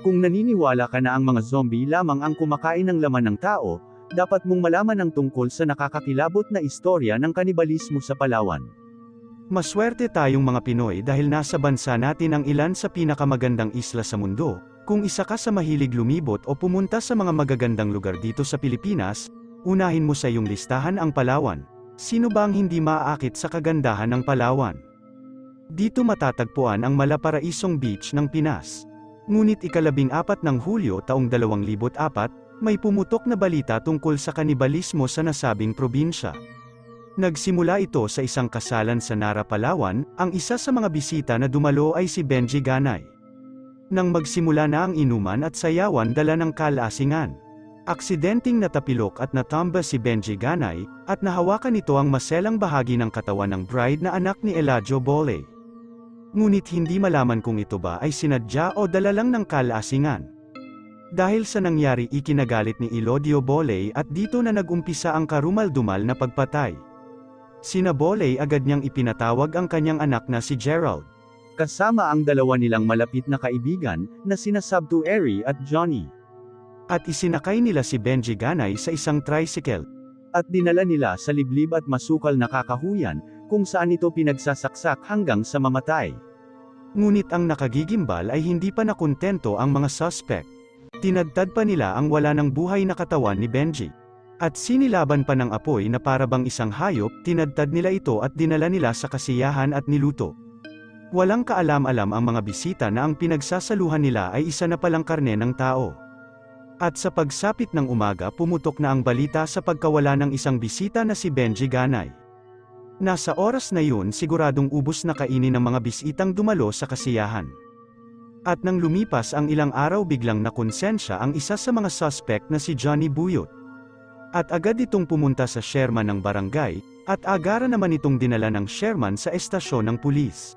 Kung naniniwala ka na ang mga zombie lamang ang kumakain ng laman ng tao, dapat mong malaman ang tungkol sa nakakakilabot na istorya ng kanibalismo sa Palawan. Maswerte tayong mga Pinoy dahil nasa bansa natin ang ilan sa pinakamagandang isla sa mundo. Kung isa ka sa mahilig lumibot o pumunta sa mga magagandang lugar dito sa Pilipinas, unahin mo sa iyong listahan ang Palawan. Sino ba ang hindi maaakit sa kagandahan ng Palawan? Dito matatagpuan ang Malaparaisong Beach ng Pinas. Ngunit ika-14 ng Hulyo taong 2004, may pumutok na balita tungkol sa kanibalismo sa nasabing probinsya. Nagsimula ito sa isang kasalan sa Nara, Palawan. Ang isa sa mga bisita na dumalo ay si Benji Ganay. Nang magsimula na ang inuman at sayawan dala ng kalasingan, aksidenteng natapilok at natamba si Benji Ganay, at nahawakan nito ang maselang bahagi ng katawan ng bride na anak ni Eladio Boley. Ngunit hindi malaman kung ito ba ay sinadya o dala lang ng kalasingan. Dahil sa nangyari, ikinagalit ni Eladio Boley at dito na nagumpisa ang karumal-dumal na pagpatay. Sina Boley agad niyang ipinatawag ang kanyang anak na si Gerald, kasama ang dalawa nilang malapit na kaibigan, na sina Sabtu Eri at Johnny. At isinakay nila si Benji Ganay sa isang tricycle. At dinala nila sa liblib at masukal na kakahuyan, kung saan ito pinagsasaksak hanggang sa mamatay. Ngunit ang nakagigimbal ay hindi pa nakontento ang mga suspect. Tinadtad pa nila ang wala ng buhay na katawan ni Benji. At sinilaban pa ng apoy na parabang isang hayop, tinadtad nila ito at dinala nila sa kasiyahan at niluto. Walang kaalam-alam ang mga bisita na ang pinagsasaluhan nila ay isa na palang karne ng tao. At sa pagsapit ng umaga, pumutok na ang balita sa pagkawala ng isang bisita na si Benji Ganay. Nasa oras na yun siguradong ubos na kainin ng mga bisitang dumalo sa kasiyahan. At nang lumipas ang ilang araw, biglang nakonsensya ang isa sa mga suspect na si Johnny Buyot. At agad itong pumunta sa chairman ng barangay, at agara naman itong dinala ng chairman sa estasyon ng pulis,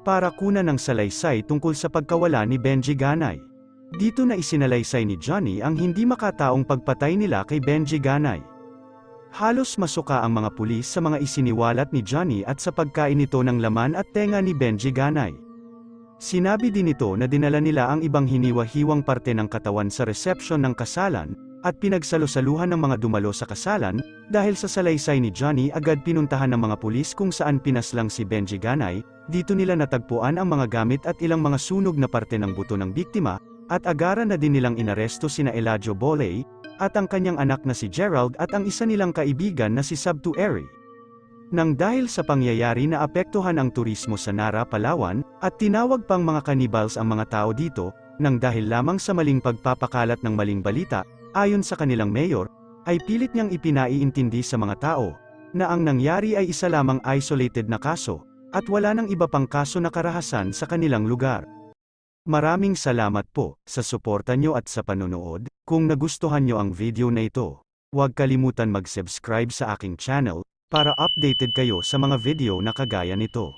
para kunan ng salaysay tungkol sa pagkawala ni Benji Ganay. Dito na isinalaysay ni Johnny ang hindi makataong pagpatay nila kay Benji Ganay. Halos masuka ang mga pulis sa mga isiniwalat ni Johnny at sa pagkain nito ng laman at tenga ni Benji Ganay. Sinabi din ito na dinala nila ang ibang hiniwa-hiwang parte ng katawan sa resepsyon ng kasalan, at pinagsalusaluhan ng mga dumalo sa kasalan. Dahil sa salaysay ni Johnny, agad pinuntahan ng mga pulis kung saan pinaslang si Benji Ganay. Dito nila natagpuan ang mga gamit at ilang mga sunog na parte ng buto ng biktima, at agara na din nilang inaresto sina Eladio Boley, at ang kanyang anak na si Gerald at ang isa nilang kaibigan na si Sabtu Eri. Nang dahil sa pangyayari na apektuhan ang turismo sa Nara, Palawan, at tinawag pang mga cannibals ang mga tao dito, nang dahil lamang sa maling pagpapakalat ng maling balita, ayon sa kanilang mayor, ay pilit niyang ipinaiintindi sa mga tao, na ang nangyari ay isa lamang isolated na kaso, at wala nang iba pang kaso na karahasan sa kanilang lugar. Maraming salamat po sa suporta nyo at sa panonood. Kung nagustuhan nyo ang video na ito, huwag kalimutan mag-subscribe sa aking channel, para updated kayo sa mga video na kagaya nito.